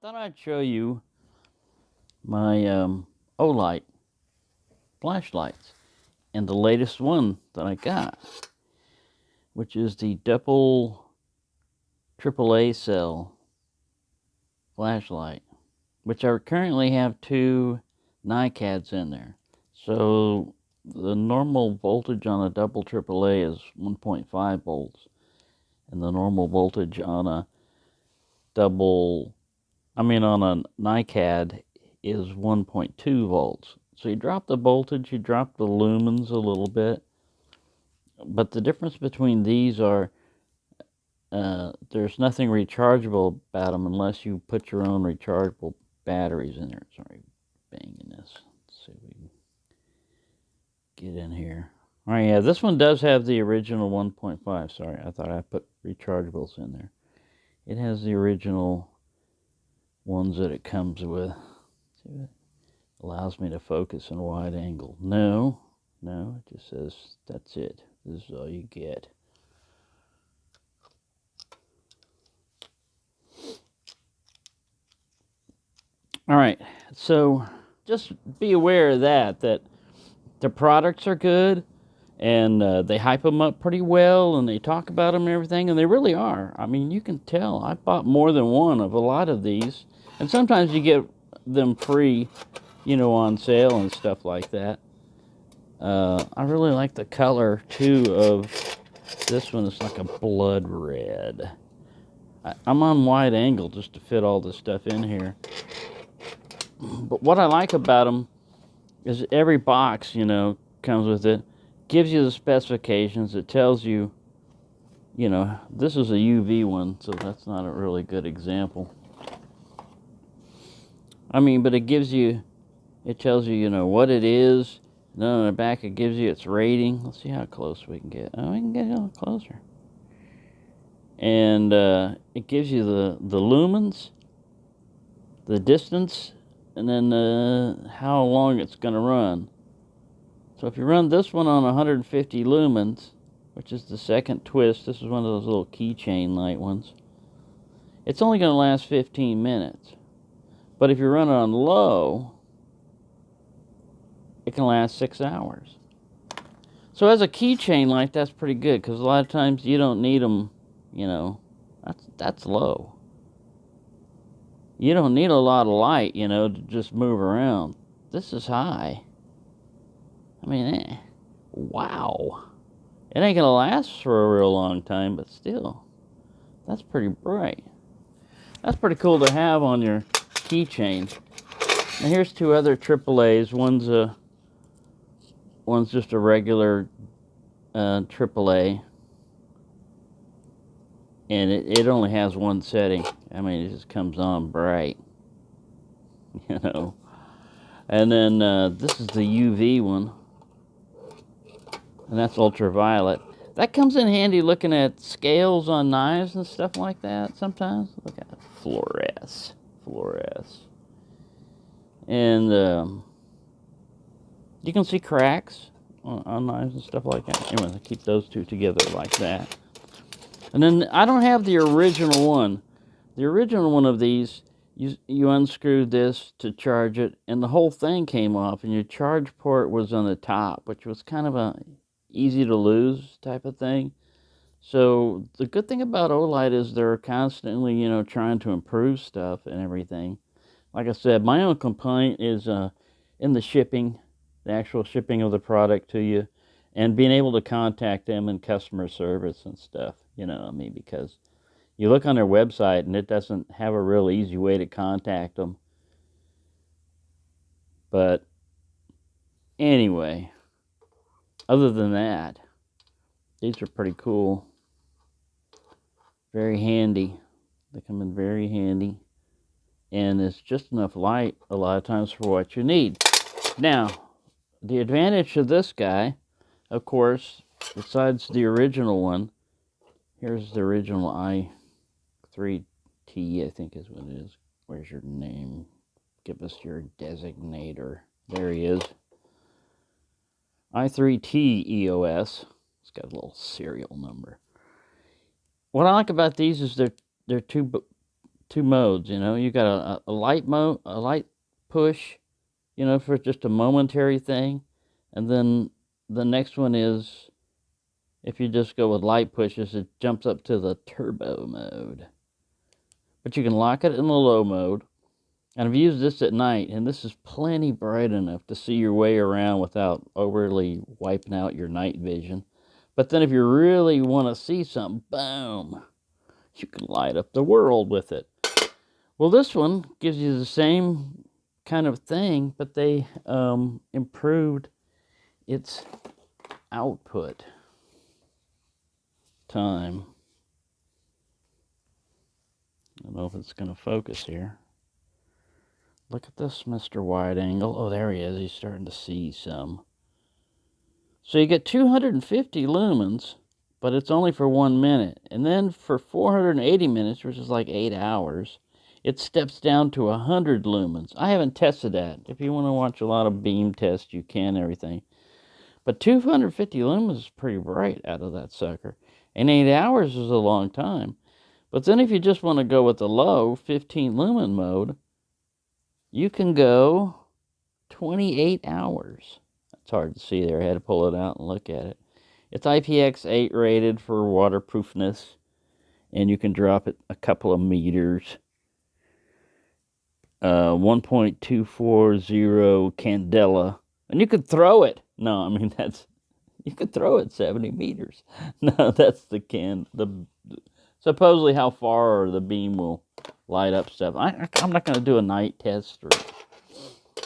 thought I'd show you my Olight flashlights and the latest one that I got, which is the double AAA cell flashlight, which I currently have two NiCads in there. So the normal voltage on a double AAA is 1.5 volts, and the normal voltage on a on a NiCad is 1.2 volts. So you drop the voltage, you drop the lumens a little bit, but the difference between these are there's nothing rechargeable about them unless you put your own rechargeable batteries in there. Sorry, banging this. Let's see if we can get in here. All right, yeah, this one does have the original 1.5. Sorry, I thought I put rechargeables in there. It has the original ones that it comes with. See if it allows me to focus in wide angle. No, it just says that's it. This is all you get. All right, so just be aware of that the products are good, and they hype them up pretty well, and they talk about them and everything, and they really are. I mean, you can tell. I bought more than one of a lot of these, and sometimes you get them free, on sale and stuff like that. I really like the color, too, of this one. It's like a blood red. I'm on wide angle just to fit all this stuff in here. But what I like about them is every box, comes with it, gives you the specifications. It tells you, this is a UV one, so that's not a really good example. I mean, but it tells you, what it is. And then on the back, it gives you its rating. Let's see how close we can get. Oh, we can get a little closer. And it gives you the lumens, the distance, and then how long it's going to run. So if you run this one on 150 lumens, which is the second twist, this is one of those little keychain light ones, it's only going to last 15 minutes. But if you run it on low, it can last 6 hours. So as a keychain light, that's pretty good, because a lot of times you don't need them, that's low. You don't need a lot of light, to just move around. This is high. I mean, wow. It ain't gonna last for a real long time, but still, that's pretty bright. That's pretty cool to have on your keychain. And here's two other AAAs. One's just a regular AAA. And it only has one setting. I mean, it just comes on bright, And then this is the UV one, and that's ultraviolet. That comes in handy looking at scales on knives and stuff like that sometimes. Look at it, fluoresce. And you can see cracks on knives and stuff like that. Anyway, I keep those two together like that. And then I don't have the original one. The original one of these, you unscrewed this to charge it, and the whole thing came off, and your charge port was on the top, which was kind of a easy to lose type of thing. So the good thing about Olight is they're constantly, trying to improve stuff and everything. Like I said, my own complaint is in the shipping, the actual shipping of the product to you, and being able to contact them in customer service and stuff, because you look on their website and it doesn't have a real easy way to contact them. But anyway, other than that, these are pretty cool. Very handy. They come in very handy. And it's just enough light a lot of times for what you need. Now, the advantage of this guy, of course, besides the original one, here's the original i3T, I think is what it is. Where's your name? Give us your designator. There he is. i3T EOS. It's got a little serial number. What I like about these is they're two two modes, you know. You got a light mode, a light push, you know, for just a momentary thing. And then the next one is, if you just go with light pushes, it jumps up to the turbo mode. But you can lock it in the low mode. And I've used this at night, and this is plenty bright enough to see your way around without overly wiping out your night vision. But then if you really want to see something, boom, you can light up the world with it. Well, this one gives you the same kind of thing, but they improved its output time. I don't know if it's going to focus here. Look at this, Mr. Wide Angle. Oh, there he is. He's starting to see some. So you get 250 lumens, but it's only for 1 minute. And then for 480 minutes, which is like 8 hours, it steps down to 100 lumens. I haven't tested that. If you want to watch a lot of beam tests, you can, everything. But 250 lumens is pretty bright out of that sucker. And 8 hours is a long time. But then if you just want to go with the low 15 lumen mode, you can go 28 hours. It's hard to see there. I had to pull it out and look at it. It's IPX8 rated for waterproofness, and you can drop it a couple of meters. 1.240 candela, and you could throw it. No, I mean you could throw it 70 meters. No, that's supposedly how far the beam will light up stuff. I'm not going to do a night test or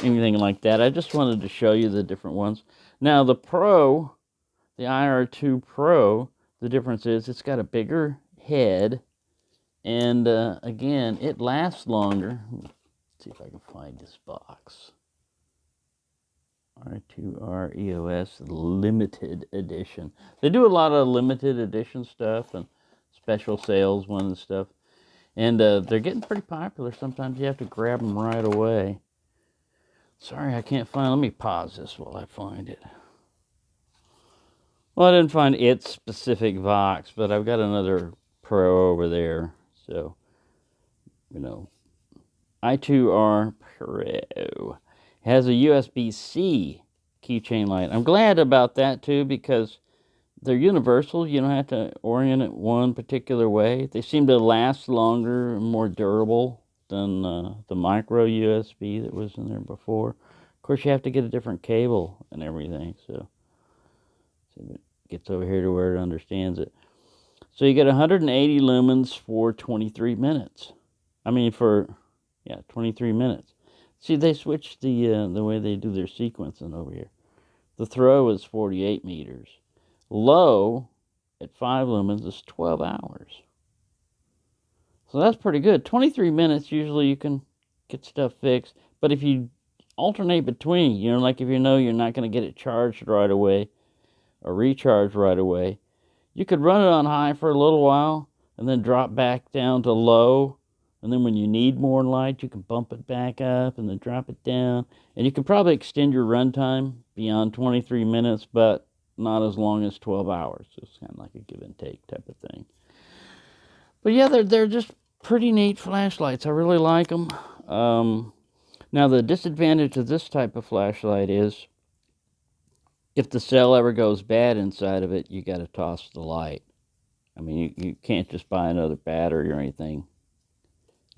anything like that. I just wanted to show you the different ones. Now the Pro, the IR2 Pro, the difference is it's got a bigger head, and again, it lasts longer. Let's see if I can find this box. R2R EOS Limited Edition. They do a lot of limited edition stuff and special sales ones and stuff. And they're getting pretty popular. Sometimes you have to grab them right away. Sorry, I can't find. Let me pause this while I find it. Well, I didn't find its specific box, but I've got another Pro over there. So, you know, I2R Pro has a USB-C keychain light. I'm glad about that too, because they're universal. You don't have to orient it one particular way. They seem to last longer and more durable than the micro USB that was in there before. Of course, you have to get a different cable and everything. So, see if it gets over here to where it understands it. So you get 180 lumens for 23 minutes. I mean, 23 minutes. See, they switched the way they do their sequencing over here. The throw is 48 meters. Low, at 5 lumens, is 12 hours. So that's pretty good. 23 minutes, usually you can get stuff fixed. But if you alternate between, you know, like if you know you're not going to get it charged right away or recharged right away, you could run it on high for a little while and then drop back down to low. And then when you need more light, you can bump it back up and then drop it down. And you can probably extend your runtime beyond 23 minutes, but not as long as 12 hours. It's kind of like a give and take type of thing. But yeah, they're just pretty neat flashlights. I really like them. Now the disadvantage of this type of flashlight is if the cell ever goes bad inside of it, you got to toss the light. I mean, you can't just buy another battery or anything.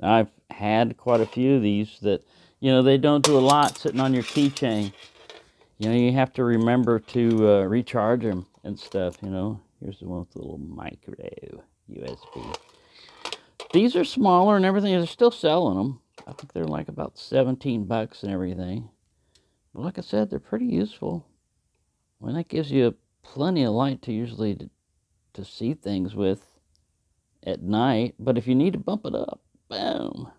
I've had quite a few of these that, you know, they don't do a lot sitting on your keychain. You know, you have to remember to recharge them and stuff, you know. Here's the one with the little micro USB. These are smaller and everything. They're still selling them. I think they're like about 17 bucks and everything. But like I said, they're pretty useful. Well, that gives you plenty of light to usually to see things with at night. But if you need to bump it up, boom.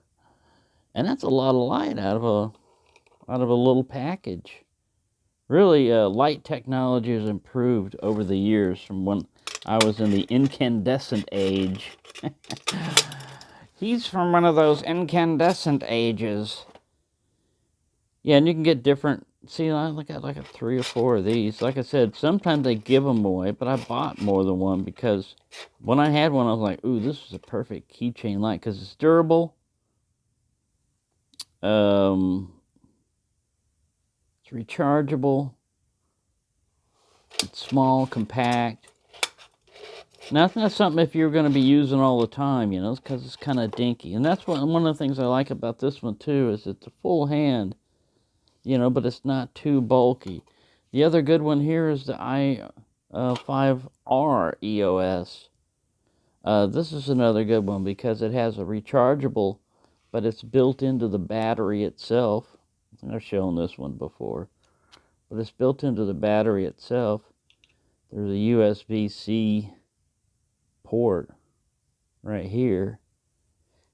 And that's a lot of light out of a little package. Really, light technology has improved over the years from when I was in the incandescent age. He's from one of those incandescent ages. Yeah, and you can get different see, I got like a 3 or 4 of these. Like I said, sometimes they give them away, but I bought more than one because when I had one, I was like, ooh, this is a perfect keychain light because it's durable. It's rechargeable. It's small, compact. Now, it's not something if you're going to be using all the time, you know, because it's kind of dinky. And that's one of the things I like about this one, too, is it's a full hand, you know, but it's not too bulky. The other good one here is the i5R EOS. This is another good one because it has a rechargeable, but it's built into the battery itself. I've shown this one before, but it's built into the battery itself. There's a USB-C port right here,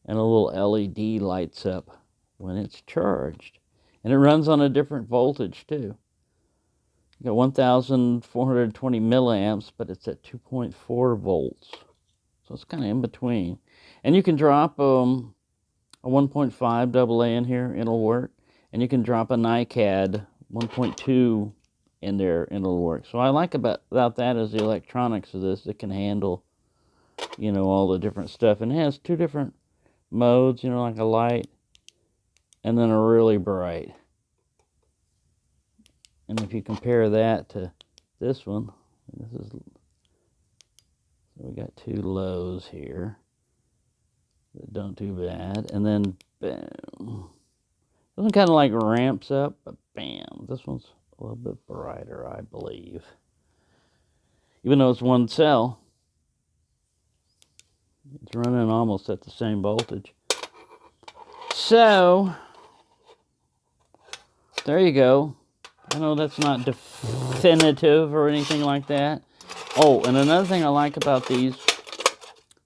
and a little LED lights up when it's charged, and it runs on a different voltage too. You got 1,420 milliamps, but it's at 2.4 volts, so it's kind of in between. And you can drop a 1.5 AA in here, it'll work, and you can drop a NiCad 1.2 in there and it'll work. So I like about that is the electronics of this. It can handle, you know, all the different stuff, and it has 2 different modes, you know, like a light and then a really bright. And if you compare that to this one, so we got 2 lows here that don't do bad, and then bam. This one kind of like ramps up, but bam, this one's a little bit brighter, I believe. Even though it's one cell, it's running almost at the same voltage. So, there you go. I know that's not definitive or anything like that. Oh, and another thing I like about these,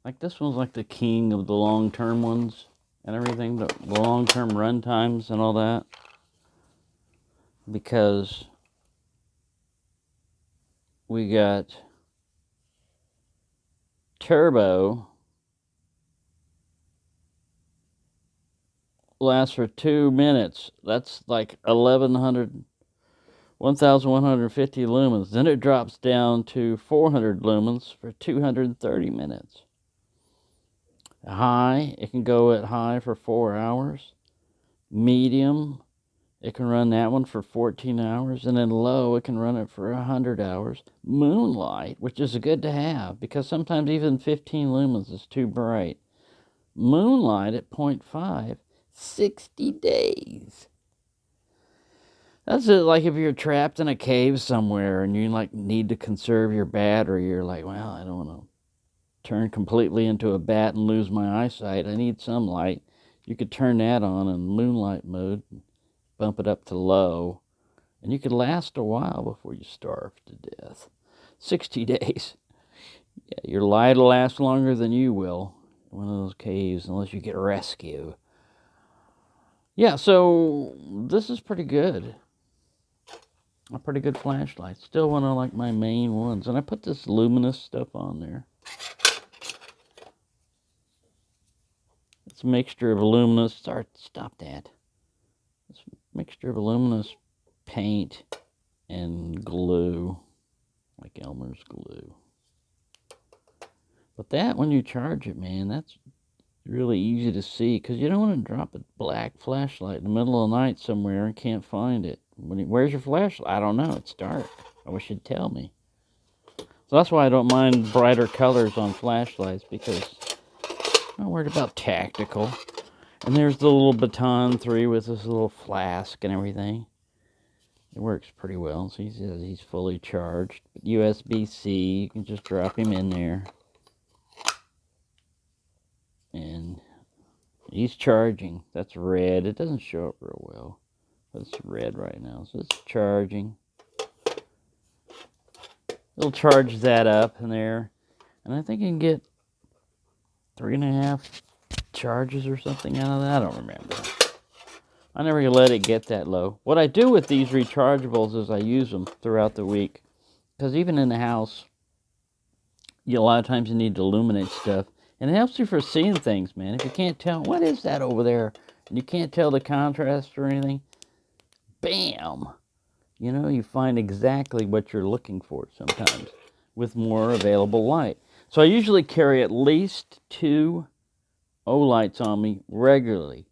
like this one's like the king of the long-term ones and everything, the long-term run times and all that. Because we got turbo, lasts for 2 minutes. That's like 1,150 lumens. Then it drops down to 400 lumens for 230 minutes. High, it can go at high for 4 hours. Medium, it can run that one for 14 hours. And then low, it can run it for 100 hours. Moonlight, which is good to have because sometimes even 15 lumens is too bright. Moonlight at 0.5, 60 days. That's it. Like if you're trapped in a cave somewhere and you like need to conserve your battery, you're like, well, I don't want to turn completely into a bat and lose my eyesight. I need some light. You could turn that on in moonlight mode, bump it up to low, and you could last a while before you starve to death. 60 days. Yeah, your light will last longer than you will in one of those caves unless you get rescued. Yeah, so this is pretty good. A pretty good flashlight. Still one of like my main ones. And I put this luminous stuff on there. It's a mixture of luminous. Stop that. It's a mixture of luminous paint and glue. Like Elmer's glue. But that, when you charge it, man, that's really easy to see. Because you don't want to drop a black flashlight in the middle of the night somewhere and can't find it. Where's your flashlight? I don't know. It's dark. I wish you'd tell me. So that's why I don't mind brighter colors on flashlights, because I'm not worried about tactical. And there's the little Baton 3 with this little flask and everything. It works pretty well. So he's fully charged. But USB-C, you can just drop him in there. And he's charging. That's red. It doesn't show up real well. It's red right now, so it's charging. It'll charge that up in there, and I think you can get 3.5 charges or something out of that. I don't remember. I never let it get that low. What I do with these rechargeables is I use them throughout the week, because even in the house, a lot of times you need to illuminate stuff, and it helps you for seeing things, man. If you can't tell, what is that over there, and you can't tell the contrast or anything, bam! You know, you find exactly what you're looking for sometimes with more available light. So I usually carry at least 2 Olights on me regularly.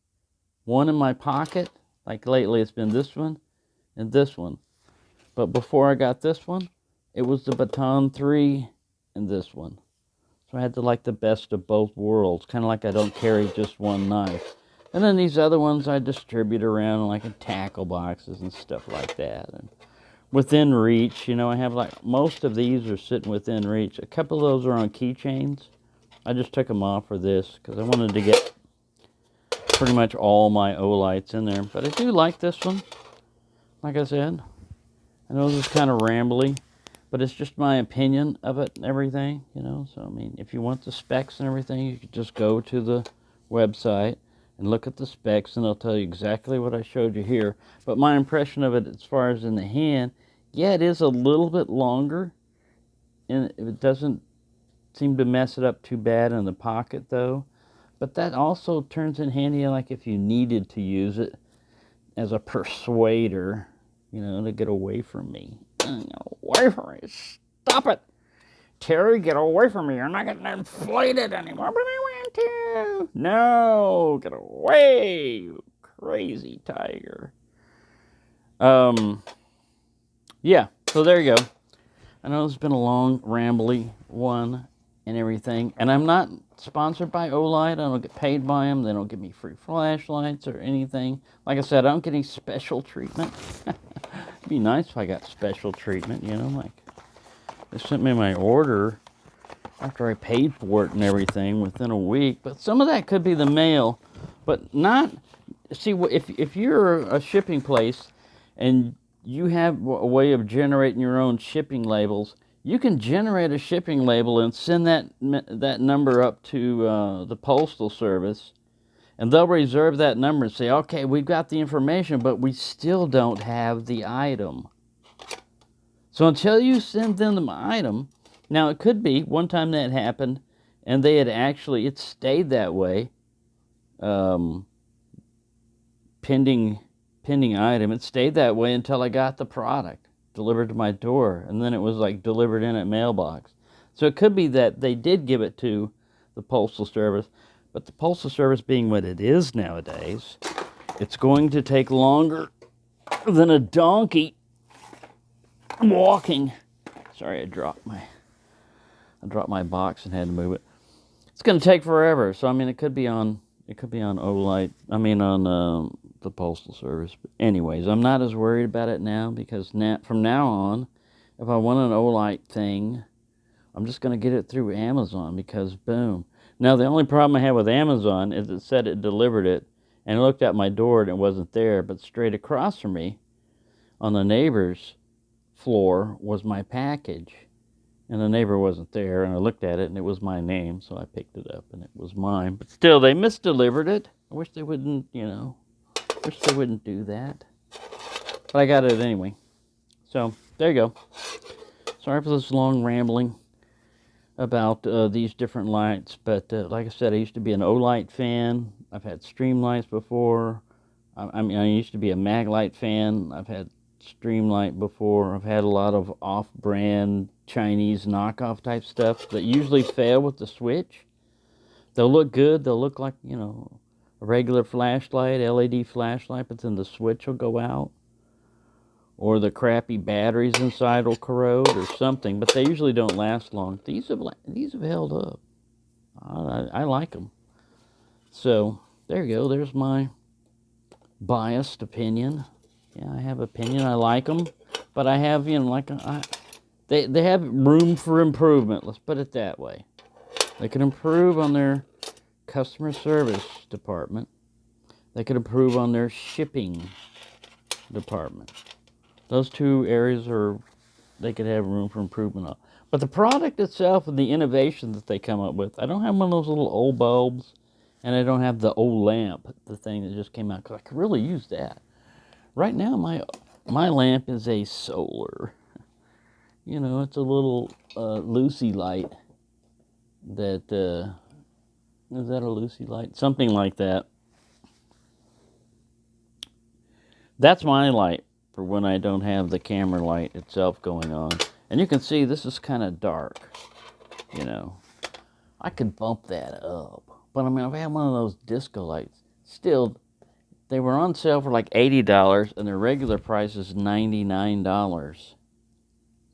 One in my pocket, like lately it's been this one and this one. But before I got this one, it was the Baton 3 and this one. So I had the best of both worlds, kind of like I don't carry just one knife. And then these other ones I distribute around like in tackle boxes and stuff like that. And within reach, you know, I have like most of these are sitting within reach. A couple of those are on keychains. I just took them off for this because I wanted to get pretty much all my Olights in there. But I do like this one, like I said. I know this is kind of rambly, but it's just my opinion of it and everything, you know. So, I mean, if you want the specs and everything, you could just go to the website and look at the specs, and they'll tell you exactly what I showed you here. But my impression of it as far as in the hand, yeah, it is a little bit longer, and it doesn't seem to mess it up too bad in the pocket, though. But that also turns in handy, like if you needed to use it as a persuader, you know, to get away from me. Get away from me. Stop it. Terry, get away from me. You're not getting inflated anymore. But I want to. No, get away, you crazy tiger. Yeah, so there you go. I know it's been a long, rambly one and everything. And I'm not sponsored by Olight. I don't get paid by them. They don't give me free flashlights or anything. Like I said, I don't get any special treatment. It'd be nice if I got special treatment, you know, like they sent me my order after I paid for it and everything within a week. But some of that could be the mail, but not. See, if you're a shipping place and you have a way of generating your own shipping labels, you can generate a shipping label and send that number up to the Postal Service, and they'll reserve that number and say, okay, we've got the information, but we still don't have the item. So until you send them the item, now it could be one time that happened, and they had actually, it stayed that way, pending item. It stayed that way until I got the product delivered to my door, and then it was like delivered in at mailbox. So it could be that they did give it to the Postal Service, but the Postal Service being what it is nowadays, it's going to take longer than a donkey walking. Sorry, I dropped my box and had to move it. It's going to take forever. So I mean, it could be on Olight. I mean, on the Postal Service. But anyways, I'm not as worried about it now, because from now on, if I want an Olight thing, I'm just going to get it through Amazon, because boom. Now, the only problem I have with Amazon is it said it delivered it, and I looked at my door and it wasn't there, but straight across from me on the neighbor's floor was my package, and the neighbor wasn't there, and I looked at it and it was my name, so I picked it up and it was mine. But still, they misdelivered it. I wish they wouldn't, you know, do that. But I got it anyway. So, there you go. Sorry for this long rambling about these different lights, but like I said, I used to be an Olight fan. I've had Streamlights before. I used to be a Maglite fan. I've had Streamlight before. I've had a lot of off-brand Chinese knockoff type stuff that usually fail with the switch. They'll look good. They'll look like, you know, a regular flashlight, LED flashlight, but then the switch will go out, or the crappy batteries inside will corrode or something, but they usually don't last long. These have held up. I like them. So, there you go. There's my biased opinion. Yeah, I have opinion. I like them, but I have, you know, they have room for improvement. Let's put it that way. They could improve on their customer service department. They could improve on their shipping department. Those two areas they could have room for improvement on. But the product itself and the innovation that they come up with, I don't have one of those little old bulbs, and I don't have the old lamp, the thing that just came out, because I could really use that. Right now, my lamp is a solar. You know, it's a little Lucy light. Is that a Lucy light? Something like that. That's my light. for when I don't have the camera light itself going on. And you can see this is kind of dark, you know. I could bump that up. But I mean, if I had one of those disco lights, still, they were on sale for like $80 and their regular price is $99.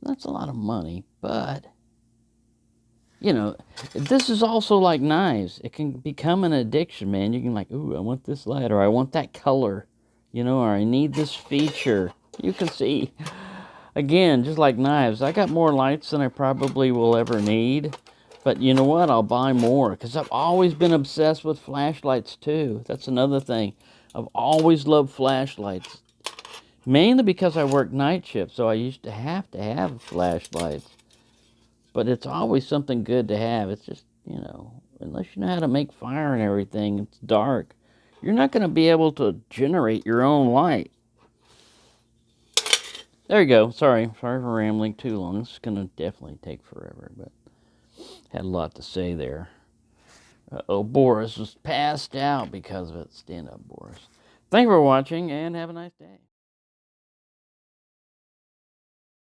That's a lot of money, but, you know, this is also like knives. It can become an addiction, man. You can like, ooh, I want this light, or I want that color, you know, or I need this feature. You can see, again, just like knives, I got more lights than I probably will ever need. But you know what? I'll buy more because I've always been obsessed with flashlights too. That's another thing. I've always loved flashlights. Mainly because I work night shift, so I used to have flashlights. But it's always something good to have. It's just, you know, unless you know how to make fire and everything, it's dark. You're not going to be able to generate your own light. There you go. Sorry for rambling too long. This is going to definitely take forever, but had a lot to say there. Uh-oh, Boris was passed out because of it. Stand up, Boris. Thank you for watching, and have a nice day.